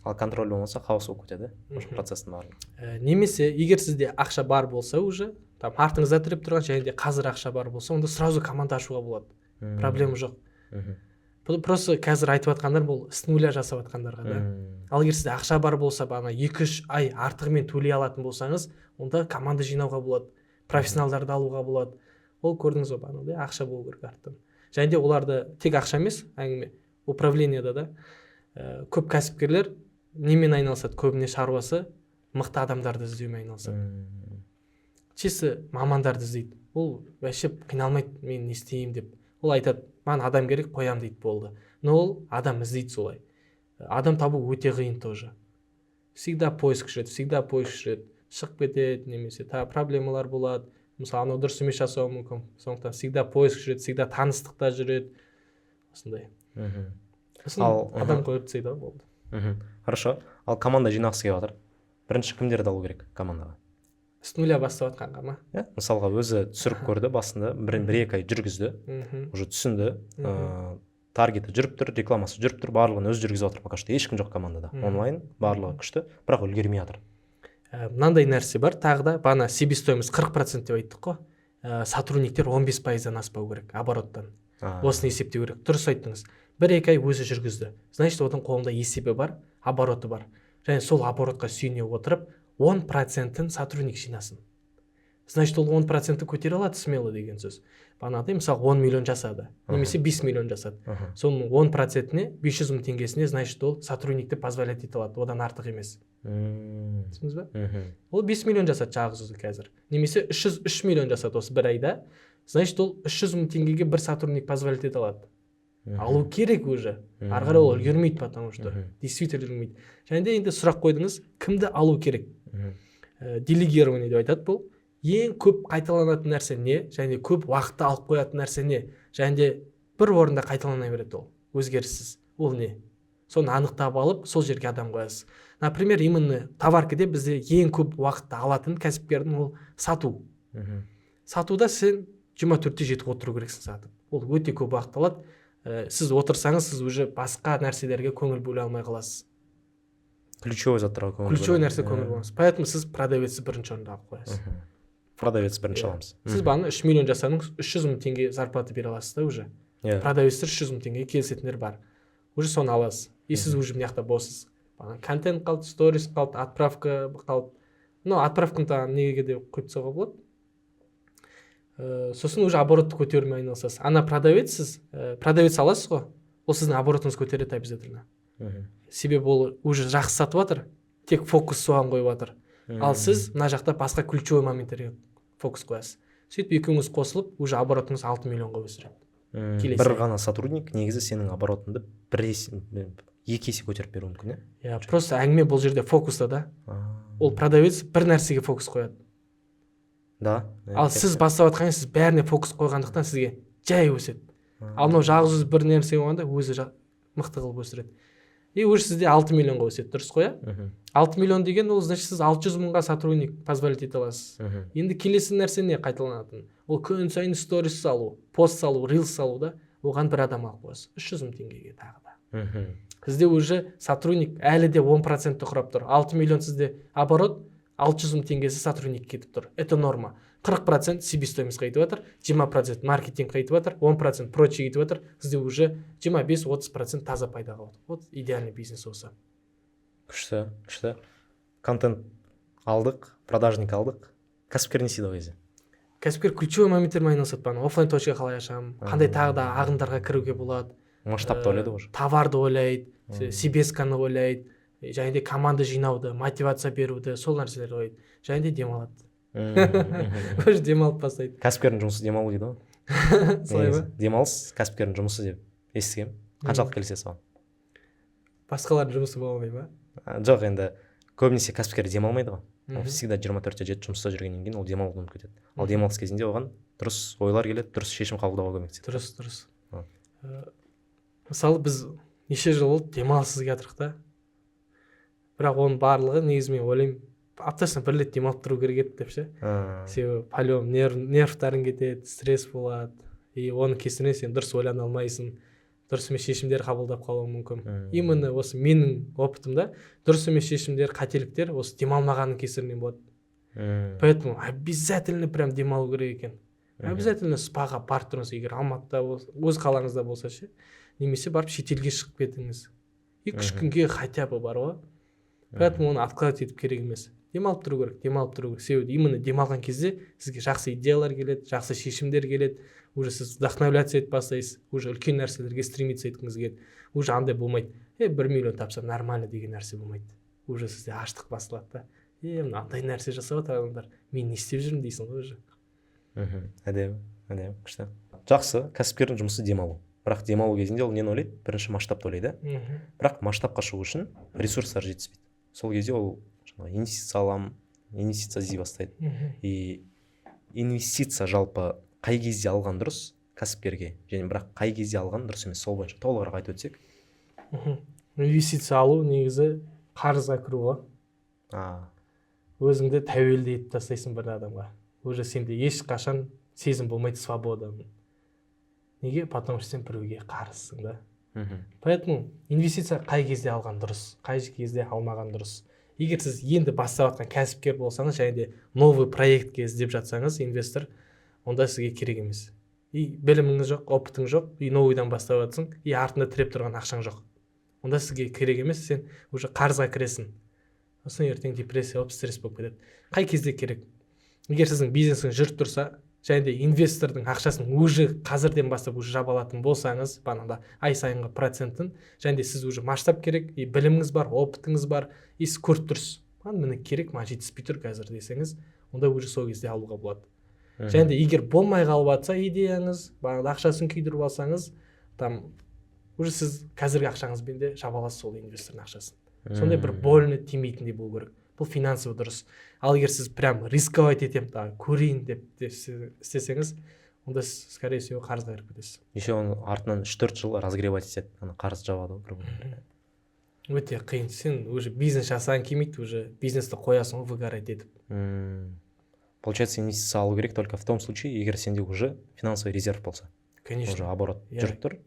ал контроль болмаса хаос болып кетеді, процесстің барлығы. Немесе, егер сізде ақша бар болса уже, артыңызда тіреп тұрған, және де қазір ақша бар болса, онда сразу команда ашуға болады. Проблема жоқ. Просто қазір айтып жатқандар бұл с нуля жасап жатқандарға да. Ал егер сізде ақша бар болса, 2-3 ай артығымен төлей алатын болсаңыз, онда команда жинауға болады, профессионалдарды алуға болады. Ол көрдіңіз ғой, ақша болу керек артынан. Және де оларды тек ақша емес, әңгіме управлениеда да көп кәсіпкерлер немен айналысады, көбіне шаруасы мықты адамдарды іздеумен айналысады. Чисто мамандарды іздейді. Ол вообще қиналмайды, мен не істеймін деп. Ол айтады, маған адам керек, қоям дейді, болды. Но ол адам іздейді солай. Адам табу өте қиын тоже. Всегда поиск жүреді. шығып кетеді, немесе тағы проблемалар болады. Мысалы анау дұрыс емес жасауы мүмкін. Сондықтан всегда поиск жүреді, всегда таныстықта жүреді. Осындай. Ал адамға өрт да болды. Хорошо. Ал команда жинағысы келіп жатыр. Бірінші кімдерді алу керек командаға? С нуля бастап жатқанға ма? Мысалға өзі түсіріп көрді басында, бір-екі ай жүргізді, уже түсінді, таргеті жүріп тұр, рекламасы жүріп тұр, барлығын өзі жүргізіп жатыр пока что. Ешкім жоқ командада. Онлайн, барлығы күшті, бірақ үлгермей жатыр. Мынандай нәрсе бар, тағы да бағана себестоимость 40% деп айттық қой. Сотрудниктер 15%-дан аспау керек обороттан. Осыны есептеу керек. Дұрыс айттыңыз. 1-2 ай өзі жүргізді. Значит, одан қолында есебі бар, обороты бар. Және сол оборотқа сүйене отырып, 10%-ін сотрудник жинасын. Значит, ол 10%-ті көтере алады смело деген сөз. Бағанағыдай, мысалы 10 миллион жасады, немесе 5 миллион жасады. Соның 10%-іне 500 мың теңгесіне, значит, ол сотрудникті позволять ете алады, одан артық емес. Түсіндіңіз ба? Ол 5 миллион жасады жалғыз өзі қазір. Немесе 3 миллион жасады осы бір айда. Значит, ол 300 мың теңгеге бір сотрудник позволять ете алады. Алу керек уже. Ары қарай ол үлгермейді, потому что действительно үлгермейді. Және де енді сұрақ қойдыңыз, кімді алу керек? Делегирование деп айтады бұл. Ең көп қайталанатын нәрсе не? Және көп уақытты алып қоятын нәрсе не? Және де бір орында қайталана береді ол, өзгеріссіз. Ол не? Соны анықтап алып, сол жерге адам қоясыз. Например, именно товаркеде бізде ең көп уақытты алатын кәсіпкердің ол сату. Сатуда сен 24-те жетіп отыру керексің сатып. Ол өте көп уақыт алады. Сіз отырсаңыз, сіз уже басқа нәрселерге көңіл бөле алмай қаласыз. Ключевой заттарға көңіл бөле. Ключевой нәрсе көңіл бөлесіз. Поэтому сіз продавецті бірінші орында алып қоясыз. Продавец бірінші аламыз. Сіз бағана 3 миллион жасадыңыз, 300 мың теңге зарплата бере аласыз да уже. Продавецтер 300 мың теңге келісетіндер бар. Уже соны аласыз. И сіз уже мына жақта боссыз. Контент қалды, сторис қалды, отправка қалды. Но отправканы тағы неге де қойып тастауға болады. Сосын уже оборотты көтерумен айналысасыз. Ана продавецсіз, продавец аласыз ғой, ол сіздің оборотыңыз көтереді обязательно. Себебі ол уже жақсы сатып жатыр, тек фокус соған қойып жатыр. Ал сіз мына жақта басқа ключевой моменттерге фокус қоясыз. Сөйтіп екеуіңіз қосылып, уже оборотыңыз 6 миллионға өсіреді. Бір ғана сотрудник негізі сенің оборотыңды екі есе көтеріп беруі мүмкін, иә? Просто әңгіме бұл жерде фокуста да. Ол продавец бір нәрсеге фокус қояды. Да. Ал сіз бастап жатқан сіз бәріне фокус қойғандықтан сізге жай өседі. Ал мынау жалғыз өзі бір нәрсе болғанда өзі мықты қылып өсіреді. И уже сізде 6 миллионға өседі, дұрыс қой, иә? 6 миллион деген ол значит сіз 600 мыңға сотрудник позволить ете аласыз. Енді келесі нәрсе не қайталанатын? Ол күн сайын сторис салу, пост салу, рилс салу да, оған бір адам алып қоясыз. 300 мың теңгеге тағы да. Сізде уже сотрудник әлі де 10%-ті құрап тұр. 6 миллион сізде оборот, 600 мың теңгесі сотрудник кетіп тұр. Это норма. 40% себестоимость кетіп жатыр, 20% маркетинг кетіп жатыр, 10% прочий кетіп жатыр. Сізде уже 25-30% таза пайда қалады. Вот идеальный бизнес осы. Күшті, күшті. Контент алдық, продажник алдық. Кәсіпкер не істейді ол кезде? Кәсіпкер ключевой моменттермен айналысады. Оффлайн точка қалай ашамын, қандай тағы да ағындарға кіруге болады. Масштабты ойлайды уже. Товарды ойлайды, себесканы ойлайды. Және де команда жинауды, мотивация беруді, сол нәрселерді ойлайды. Және де демалады. Уже демалып бастайды. Кәсіпкердің жұмысы демалу дейді ғой. Солай ба? Демалыс кәсіпкердің жұмысы деп естігем. Қаншалықты келісесіз соған? Басқалардың жұмысы бола алмай ма? Жоқ, енді көбінесе кәсіпкер демалмайды ғой. Ол всегда 24-те 7 жұмыста жүргеннен кейін ол демалуды ұмытып кетеді. Ал демалыс кезінде оған дұрыс ойлар келеді, дұрыс шешім қабылдауға көмектеседі. Дұрыс. Мысалы біз неше жыл болды демалыссыз жатырық та. Бірақ оның барлығы негізі мен ойлаймын, аптасына бір рет демалып тұру керек еді деп ше. Себебі по-любому нервтарың кетеді, стресс болады. И оның кесірінен сен дұрыс ойлана алмайсың, дұрыс емес шешімдер қабылдап қалуың мүмкін. Именно осы менің опытымда дұрыс емес шешімдер, қателіктер осы демалмағанның кесірінен болады. Поэтому обязательно прям демалу керек екен. Обязательно спаға барып тұрыңыз, егер Алматыда өз қалаңызда болса ше, немесе барып шетелге шығып кетіңіз. 2-3 күнге хотя бы бар ғой. Поэтому оны откладывать етіп керек емес. Демалып тұру керек. Себебі именно демалған кезде сізге жақсы идеялар келеді, жақсы шешімдер келеді. Уже сіз вдохновляться етіп бастайсыз, уже үлкен нәрселерге стремиться еткіңіз келеді. Уже андай болмайды. 1 миллион тапсам нормально деген нәрсе болмайды. Уже сізде аштық басылады да. Мынандай нәрсе жасап жатыр адамдар. Мен не істеп жүрмін дейсің ғой уже. Әдемі, күшті. Жақсы, кәсіпкердің жұмысы демалу. Бірақ демалу кезінде ол нені ойлайды? Бірінші масштабты ойлайды. Бірақ масштабқа шығу үшін ресурстар жетіспейді. Сол кезде ол инвестиция аламын, инвестиция іздей бастайды. И инвестиция жалпы қай кезде алған дұрыс кәсіпкерге, және бірақ қай кезде алған дұрыс емес, сол бойынша толығырақ айтып өтсек. Инвестиция алу негізі қарызға кіру ғой. Өзіңді тәуелді етіп тастайсың бір адамға. Уже сенде ешқашан сезім болмайды свободаның. Неге? Потому что сен біреуге қарызсың да. Поэтому инвестиция қай кезде алған дұрыс, қай кезде алмаған дұрыс. Егер сіз енді бастап жатқан кәсіпкер болсаңыз, және де новый проектке іздеп жатсаңыз, инвестор, онда сізге керек емес. И біліміңіз жоқ, опытың жоқ, и новыйдан бастап жатсың, и артында тіреп тұрған ақшаң жоқ. Онда сізге керек емес, сен уже қарызға кіресің. Сосын ертең депрессия болып, стресс болып кетеді. Қай кезде керек? Егер сіздің бизнесіңіз жүріп тұрса, және де инвестордың ақшасын уже қазірден бастап уже жаба алатын болсаңыз, бағанағыда ай сайынғы процентін, және де сіз уже масштаб керек, и біліміңіз бар, опытыңыз бар, и сіз көріп тұрсыз. Міне керек, маған жетіспей тұр қазір десеңіз, онда уже сол кезде алуға болады. Және де егер болмай қалып жатса идеяңыз, бағанағыда ақшасын күйдіріп алсаңыз, там уже сіз қазіргі ақшаңызбен де жаба аласыз сол инвестордың ақшасын. Сондай бір больно тимейтіндей болу керек. Бұл финансовый дұрыс. Ал егер сіз прям рисковать етем, көрейін деп істесеңіз, онда сіз, скорее всего, қарызға кіріп кетесіз. Еще оны артынан 3-4 жыл разгревать етеді, қарыз жабады. Өте қиын. Сен уже бизнес жасаған келмейді, уже бизнесті қоясың, выгорать етіп. Получается, инвестиция алу керек только в том случае, егер сенде уже финансовый резерв болса. Конечно. Уже оборот жүріп тұр.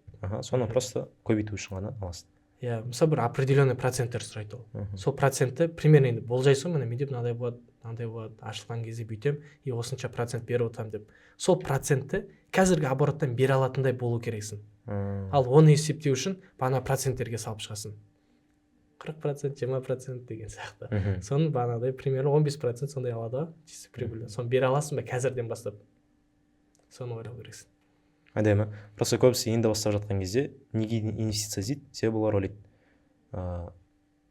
Соны просто көбейту үшін ғана аласың. Мысалы бір определенный проценттер сұрайды ол. Сол процентті примерно енді болжайсың, міне менде мынандай болады, ашылған кезде бүйтем, и осынша процент беріп отырамын деп. Сол процентті қазіргі обороттан бере алатындай болу керексің. Ал оны есептеу үшін бағана проценттерге салып шығасың. 40%, 20% деген сияқты. Соны бағанағыдай примерно 15% сондай алады ғой, чисто прибыльді. Соны бере аласың ба қазірден бастап? Соны ойлау керексің. Әдемі. Просто көбісі енді бастап жатқан кезде неге инвестиция іздейді, себебі олар ойлайды.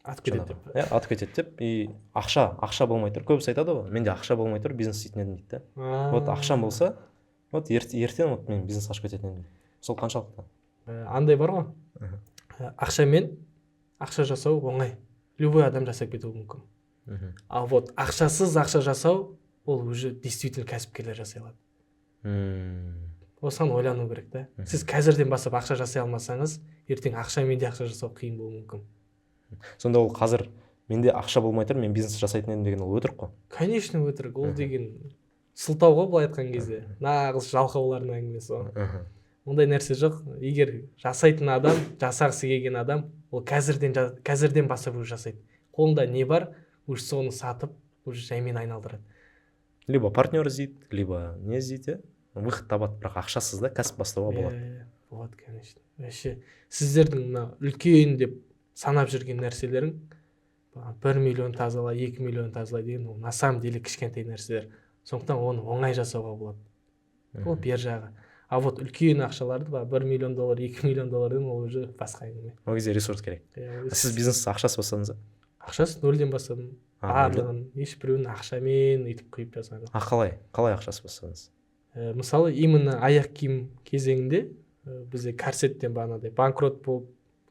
Атып кетеді деп. Атып кетеді деп. И ақша болмай тұр. Көбісі айтады ғой, менде ақша болмай тұр, бизнес істейтін едім дейді. Вот ақшам болса, вот ертең вот мен бизнес ашып кететін едім. Сол қаншалықты? Андай бар ғой. Ақшамен ақша жасау оңай. Любой адам жасап кетуі мүмкін. А вот ақшасыз ақша жасау, ол уже действительно кәсіпкерлер жасай алады. Осыған ойлану керек та. Сіз қазірден бастап ақша жасай алмасаңыз, ертең ақшамен де ақша жасау қиын болуы мүмкін. Сонда ол қазір менде ақша болмай тұр, мен бизнес жасайтын едім деген ол өтірік қой. Конечно өтірік. Ол деген сылтау ғой былай айтқан кезде. Нағыз жалқаулардың әңгімесі ғой. Ондай нәрсе жоқ. Егер жасайтын адам, жасағысы келген адам, ол қазірден бастап уже жасайды. Қолында не бар, уже соны сатып, уже жаймен айналдырады. Либо партнер іздейді, либо не іздейді, выход табады, бірақ ақшасыз да кәсіп бастауға болады. Болады, конечно. Вообще сіздердің мына үлкен деп санап жүрген нәрселерің 1 миллион тазалай, 2 миллион тазалай деген ол на самом деле кішкентай нәрселер. Сондықтан оны оңай жасауға болады. Ол бер жағы. А вот үлкен ақшаларды 1 миллион доллар, 2 миллион доллар деген ол уже басқа әңгіме. Ол кезде ресурс керек. Сіз бизнесті ақшасыз бастадыңыз ба? Ақшасы нөлден бастадым. Барлығын ешбіреуін ақшамен өйтіп құйып жасадым. Қалай ақшасыз бастадыңыз? Мысалы, именно аяқ киім кезеңінде бізде корсеттен бағанағыдай банкрот болып,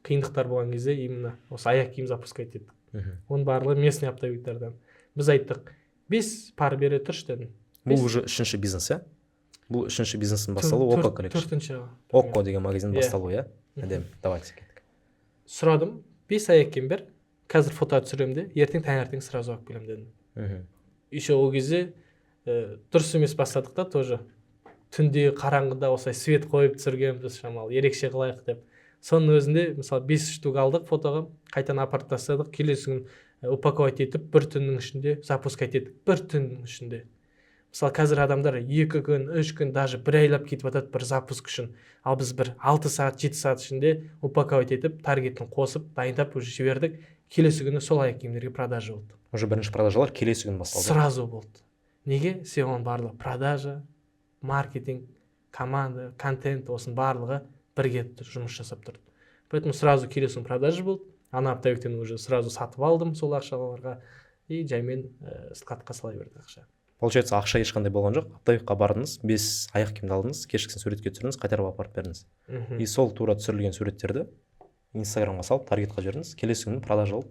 қиындықтар болған кезде именно осы аяқ киім запускать еттік. Оның барлығы местный оптовиктардан. Біз айттық, 5 пар бере тұршы дедім. Бұл уже үшінші бизнес, иә? Бұл үшінші бизнестің басталуы Око коллекшн. Төртінші. Око деген магазин басталуы, иә? Әдемі, давайте кеттік. Сұрадым, 5 аяқ киім бер, қазір фото түсірем де, ертең таңертең сразу алып келем дедім. Еще ол кезде дұрыс емес бастадық та тоже. Түнде қараңғыда осылай свет қойып түсірген біз шамалы ерекше қылайық деп. Соның өзінде мысалы 5 штук алдық фотоға, қайтадан апарып тастадық, келесі күн упаковать етіп, бір түннің ішінде запускать еттік, бір түннің ішінде. Мысалы қазір адамдар 2 күн, 3 күн, даже бір айлап кетіп жатады бір запуск үшін. Ал біз бір 6 сағат, 7 сағат ішінде упаковать етіп, таргетін қосып, дайындап уже жібердік. Келесі күні сол аяқ киімдерге продажа болды. Уже бірінші продажалар келесі күн басталды. Сразу болды. Неге? Сен оның барлығы продажа, маркетинг, команда, контент, осының барлығы бірге жұмыс жасап тұрды. Поэтому сразу келесі продажа болды. Ана оптовиктен уже сразу сатып алдым сол ақшаларға и жаймен складқа сала берді ақша. Получается, ақша ешқандай болған жоқ. Оптовикқа бардыңыз, 5 аяқ киімді алдыңыз, кешкісін суретке түсірдіңіз, қайтарып апарып бердіңіз. И сол тура түсірілген суреттерді инстаграмға салып таргетқа жібердіңіз, келесі күні продажа болып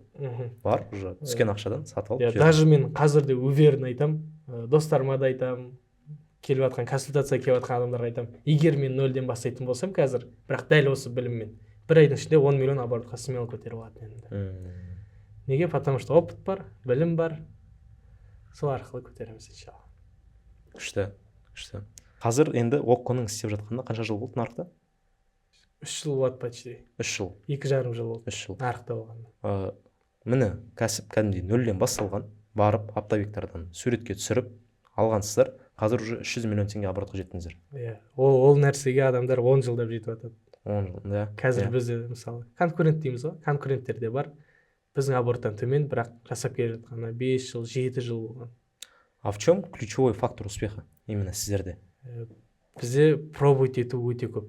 бар, уже түскен ақшадан сатып алып жібердіңіз. Даже мен қазір де уверенно айтам, достарыма да айтам, келіп жатқан консультация келіп жатқан адамдарға айтам, егер мен нөлден бастайтын болсам қазір, бірақ дәл осы біліммен бір айдың ішінде 10 миллион оборотқа смело көтеріп алатын едім. Неге? Потому что опыт бар, білім бар, сол арқылы көтереміз иншалла. Күшті. Қазір енді Окконың істеп жатқанына қанша жыл болды нарықта? 3 жыл болады почти. 3 жыл. 2,5 жыл болды. 3 жыл. Нарықта болған. Міне, кәсіп кәдімгідей нөлден басталған, барып оптовиктардан суретке түсіріп алғансыздар. Қазір уже 300 миллион теңге оборотқа жеттіңіздер. Иә, ол нәрсеге адамдар 10 жылдап жетіп жатады. 10 жыл, да. Қазір бізде мысалы конкурент дейміз ғой, конкуренттер де бар. Біздің обороттан төмен, бірақ жасап келе жатқаны 5 жыл, 7 жыл болған. А в чем ключевой фактор успеха именно сіздерде? Бізде пробовать ету өте көп.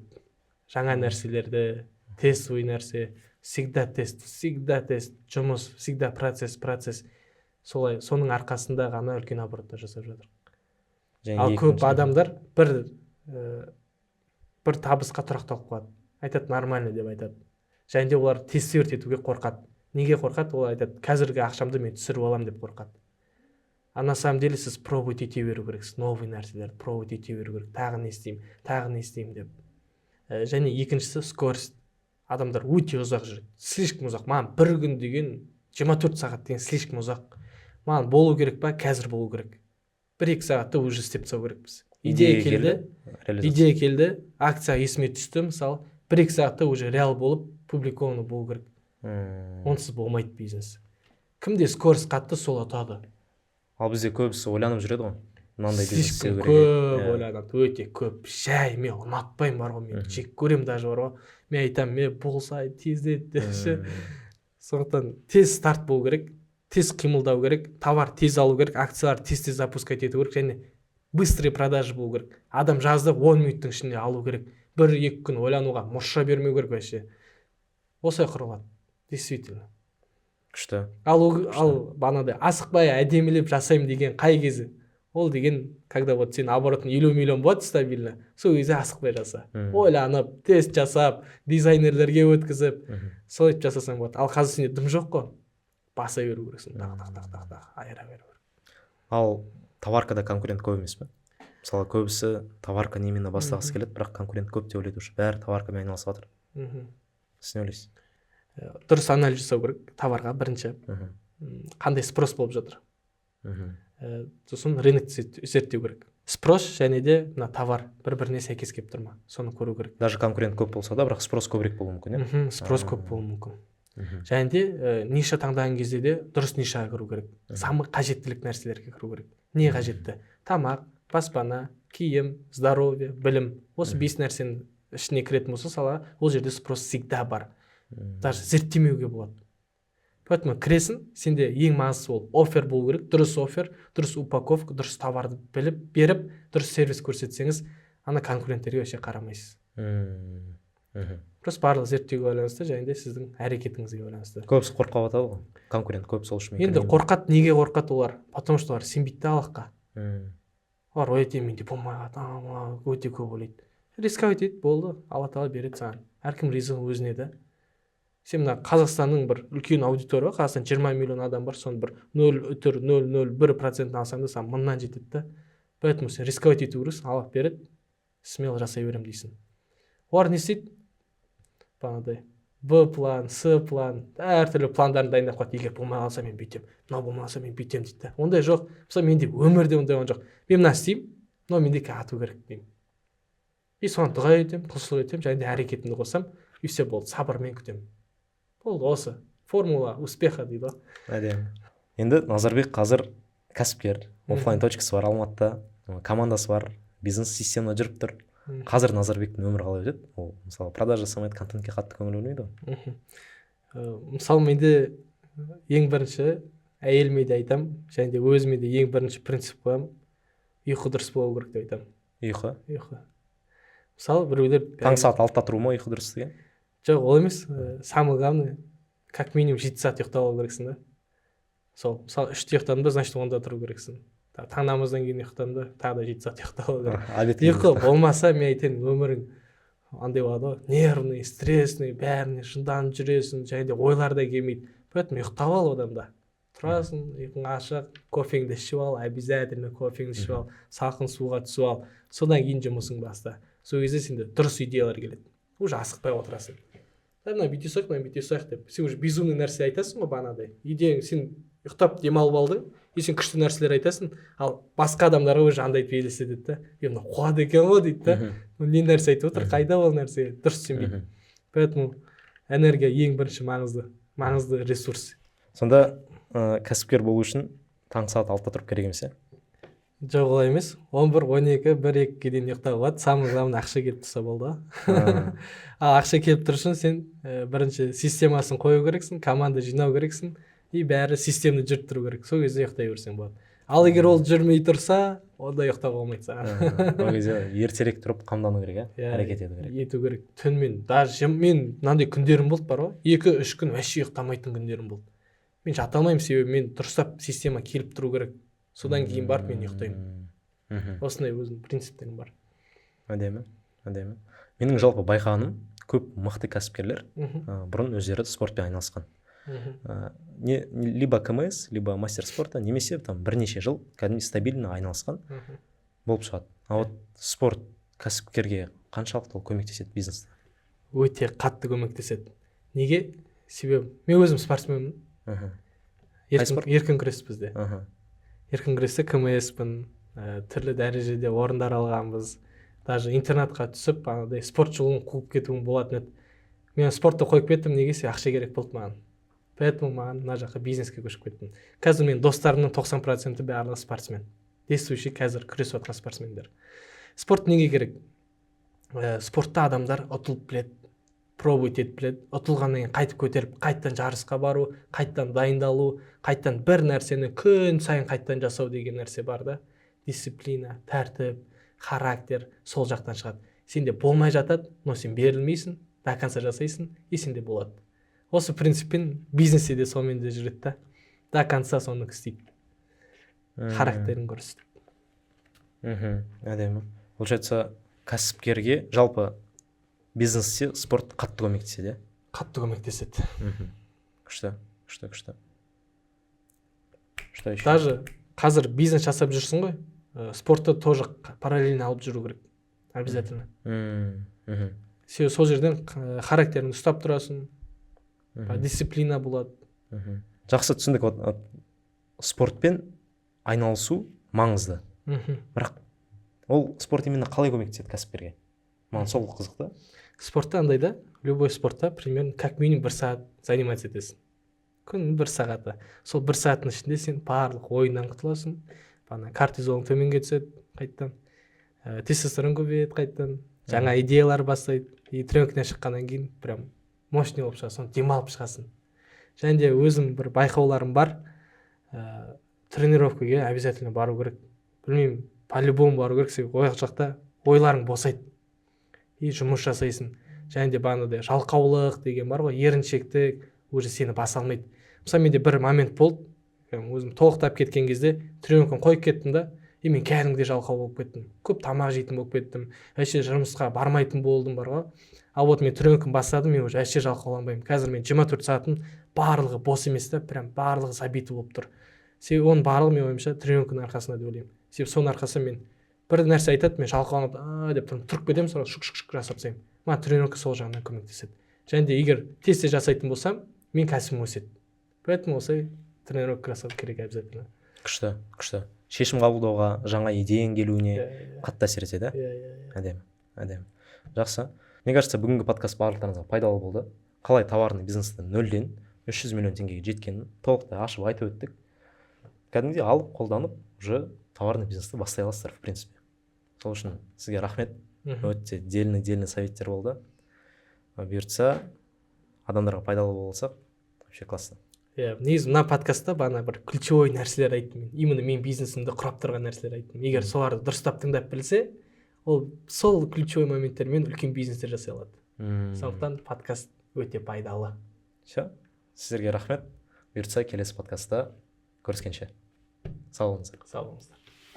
Жаңа нәрселерді, тестовый нәрсе, всегда тест, жұмыс, всегда процесс. Солай, соның арқасында ғана үлкен обороттар жасап жатыр. Ал көп адамдар бір табысқа тұрақталып қалады. Айтады, нормально деп айтады. Және де олар тестовый етуге қорқады. Неге қорқады? Олар айтады, қазіргі ақшамды мен түсіріп алам деп қорқады. А на самом деле сіз пробовать ете беру керексіз, новый нәрселерді пробовать ете беру керек. Тағы не істеймін деп. Және екіншісі скорость. Адамдар өте ұзақ жүреді. Слишком ұзақ. Маған бір күн деген 24 сағат деген слишком ұзақ. Маған болу керек па? Қазір болу керек. 1-2 сағатта уже істеп тастау керекпіз. Идея келді, акция есіме түсті, мысалы 1-2 сағатта уже реал болып, публикованы болу керек. Онсыз болмайды бизнес. Кімде скорость қатты, сол ұтады. Ал бізде көбісі ойланып жүреді ғой. Мынандай бизнес істеу керек. Көп ойланады, өте көп. Жай, мен ұнатпаймын бар ғой, мен жек көрем даже бар ғой. Мен айтам, мен болса тездет. Сондықтан тез старт болу керек, тез қимылдау керек, товар тез алу керек, акциялар тез запускать ету керек, және быстрый продажа болу керек. Адам жазды 10 минуттың ішінде алу керек. 1-2 күн ойлануға мұрша бермеу керек вообще. Осылай құрылады. Действительно. Күшті. Ал банадай асықпай әдемілеп жасаймын деген қай кезі? Ол деген, когда вот сен оборотың 50 миллион болады стабильно, сол кезде асықпай жаса. Ойланып, тест жасап, дизайнерлерге өткізіп, солай жасасаң болады. Ал қазір сенде дым жоқ қой. Баса беру керексің, тақ, айыра беру керек. Ал товаркада конкурент көп емес пе? Мысалы, көбісі товарка немені бастағысы келеді, бірақ конкурент көп деп ойлайды, бәрі товаркамен айналысып жатыр. Сіз не ойлайсыз? Дұрыс анализ жасау керек товарға бірінші. Қандай спрос болып жатыр. Сосын рынок зерттеу керек. Спрос және де товар бір-біріне сәйкес келіп тұр ма? Соны көру керек. Даже конкурент көп болса да, бірақ спрос көбірек болуы мүмкін, Спрос көп болуы мүмкін. Және де ниша таңдаған кезде де дұрыс нишаға кіру керек. Самый қажеттілік нәрселерге кіру керек. Не қажетті? Тамақ, баспана, киім, здоровье, білім. Осы 5 нәрсенің ішіне кіретін болса сала, ол жерде спрос всегда бар. Даже зерттемеуге болады. Поэтому кіресің, сенде ең маңыздысы ол оффер болу керек, дұрыс оффер, дұрыс упаковка, дұрыс товарды біліп, беріп, дұрыс сервис көрсетсеңіз, ана конкуренттерге вообще қарамайсыз. Просто барлық зерттеуге байланысты, және де сіздің әрекетіңізге байланысты. Көбісі қорқып жатады ғой. Конкурент көп сол үшін. Енді қорқады, неге қорқады олар? Потому что олар сенбейді Аллахқа. Олар өте менде болмайды, өте көп ойлайды. Рисковать етеді, болды, Алла тағала береді саған. Әркім ризығы өзіне де. Сен мына Қазақстанның бір үлкен аудитория, Қазақстан 20 миллион адам бар, соны бір 0,001% алсаң да саған мыңнан жетеді да. Поэтому сен рисковать ету керексің, Алла береді, смело жасай берем дейсің. Олар не істейді? Бағанадай Б план, С план, әртүрлі пландарын дайындап қойды. Егер болмай қалса мен бүйтем, мынау болмай қалса мен бүйтем дейді. Ондай жоқ. Мысалы менде өмірде ондай жоқ. Мен мына істеймін, мынау мендегі ату керек деймін. И соны дұға етемін, құлшылық етемін, және де әрекетімді қосам, и все болды, сабырмен күтемін. Болды осы. Формула успеха дейді. Әдемі. Енді Назарбек қазір кәсіпкер, офлайн точкасы бар Алматыда, командасы бар, бизнес система жүріп тұр. Қазір Назарбектің өмірі қалай өтеді? Ол мысалы продажа жасамайды, контентке қатты көңіл бөлмейді ғой. Мысалы менде ең бірінші әйеліме де айтам, және де өзіме де ең бірінші принцип қоямын, ұйқы дұрыс болу керек деп айтамын. Ұйқы. Мысалы біреулер таң сағат 6-та тұру ма ұйқы дұрыс деген? Жоқ, ол емес. Самое главное, как минимум 7 сағат ұйықтап алу керексің да. Сол, мысалы 3-те ұйықтадың ба, значит 10-да тұру керексің. Таң намаздан кейін ұйықтадың ба, тағы да 7 сағат ұйықтап алу керек. Ұйқы болмаса, мен айтайын, өмірің андай болады ғой, нервный, стрессный, бәріне жынданып жүресің, және де ойлар да келмейді. Поэтому ұйықтап ал одан да. Тұрасың, ұйқың ашық, кофеңді ішіп ал, обязательно кофеңді ішіп ал, салқын суға түсіп ал, содан кейін жұмысың баста. Сол кезде сенде дұрыс идеялар келеді. Уже асықпай отырасың. Мына бүйте сояқ деп, сен уже безумный нәрсе айтасың ғой бағанадай. Идеяң, сен ұйықтап демалып алдың, и сен күшті нәрселер айтасың, ал басқа адамдарға уже андай елестетеді да. Мына қуады екен ғой дейді да. Не нәрсе айтып отыр, қайда ол нәрсе, дұрыс сенбейді. Поэтому энергия ең бірінші маңызды ресурс. Сонда кәсіпкер болу үшін таң сағат 6-та тұрып керек емес, Жоқ, олай емес. 11, 12, 1-2-ге дейін ұйықтауға болады. Самый главный ақша келіп тұрса болды ғой. Ал ақша келіп тұр үшін сен бірінші системасын қою керексің, команда жинау керексің, и бәрі системді жүріп тұру керек. Сол кезде ұйықтай берсең болады. Ал егер ол жүрмей тұрса, онда ұйықтауға болмайды саған. Ол кезде ертерек тұрып қамдану керек, әрекет ету керек. Түнмен, даже мен мынандай күндерім болды бар ғой, 2-3 күн вообще ұйықтамайтын күндерім болды. Мен жата алмаймын, себебі мен дұрыстап система келіп тұру керек. Содан кейін барып мен ұйықтаймын. Осындай өзінің принциптерім бар. Әдемі. Менің жалпы байқағаным, көп мықты кәсіпкерлер бұрын өздері спортпен айналысқан. Либо КМС, либо мастер спорта, немесе там бірнеше жыл кәдімгі стабильно айналысқан болып шығады. А вот спорт кәсіпкерге қаншалықты ол көмектеседі бизнесте? Өте қатты көмектеседі. Неге? Себебі мен өзім спортсменмін. Еркін күрес бізде. Еркін күресте КМС-пін, түрлі дәрежеде орындар алғанбыз. Даже интернатқа түсіп, спорт жолын қуып кетуім болатын еді. Мен спортты қойып кеттім, негесе ақша керек болды маған. Поэтому маған мына жаққа бизнеске көшіп кеттім. Қазір мен достарымның 90% барлығы спортсмен. Действующий қазір күресіп жатқан спортсмендер. Спорт неге керек? Спортта адамдар ұтылып біледі, пробовать етіп біледі. Ұтылғаннан кейін қайтып көтеріп, қайттан жарысқа бару, қайттан дайындалу, қайттан бір нәрсені күн сайын қайттан жасау деген нәрсе бар да. Дисциплина, тәртіп, характер сол жақтан шығады. Сенде болмай жатады, но сен берілмейсің, до конца жасайсың, и сенде болады. Осы принциппен бизнесте де сонымен де жүреді да. До конца соны істейді. Характерін көрсетіп. Әдемі. Получается, кәсіпкерге жалпы бизнесте спорт қатты көмектеседі. Қатты көмектеседі. Күшті. Даже қазір бизнес жасап жүрсің ғой, спортты тоже параллельно алып жүру керек. Обязательно. Сен сол жерден характерін ұстап тұрасың, дисциплина болады. Жақсы түсіндік. Спортпен айналысу маңызды. Бірақ ол спорт именно қалай көмектеседі кәсіпкерге? Маған сол қызықты. Спортта андай да, любой спортта примерно как минимум 1 сағат заниматься етесің. Күн 1 сағаты. Сол 1 сағаттың ішінде сен барлық ойыннан құтыласың. Кортизолың төменге түседі қайттан. Тестостерон көбейеді қайттан. Жаңа идеялар бастайды. И тренировкадан шыққаннан кейін прям мощный болып шығасың, демалып шығасың. Және де өзім бір байқауларым бар. Тренировкаға обязательно бару керек. Білмеймін, по-любому бару керек, себебі ояқ жақта ойларың босайды. И жұмыс жасайсың. Және де бағанағыдай жалқаулық деген бар ғой, еріншектік уже сені баса алмайды. Мысалы менде бір момент болды, өзім толықтап кеткен кезде тренировканы қойып кеттім да, и мен кәдімгідей жалқау болып кеттім. Көп тамақ жейтін болып кеттім. Әше жұмысқа бармайтын болдым бар ғой. А вот мен тренировканы бастадым, мен уже әше жалқауланбаймын. Қазір мен 24 сағаттың барлығы бос емес та, прям барлығы забиті болып тұр. Себебі оның барлығы мен ойымша тренировканың арқасында деп ойлаймын. Себебі соның арқасында мен бір нәрсе айтады, мен жалқауланып деп тұрып кетемін, sonra шық жасап тастаймын. Маған тренировка сол жағынан көмектеседі. Және де егер тез жасайтын болсам, мен кәсібім өседі. Поэтому осылай тренировка жасау керек обязательно. Күшті. Шешім қабылдауға, жаңа идеяң келуіне қатты әсер етеді. Әдемі. Жақсы. Мне кажется, бүгінгі подкаст барлықтарыңызға пайдалы болды. Қалай товарный бизнестен 0-ден 300 миллион теңгеге жеткенін толықтай ашып айтып өттік. Кәдімгідей алып, қолданып, уже товарный бизнесті бастай аласыздар, в принципе. Сол үшін сізге рахмет. Өте дельный советтер болды. Бұйыртса, адамдарға пайдалы болсақ, вообще классно. Негізі мына подкастта бана бір ключевой нәрселер айттым. Именно мен бизнесімді құрап тұрған нәрселер айттым. Егер соларды дұрыстап тыңдап білсе, ол сол ключевой моменттермен үлкен бизнестер жасай алады. Сондықтан подкаст өте пайдалы. Сіздерге рахмет. Бұйыртса келесі подкастта көріскенше. Сау болыңыздар.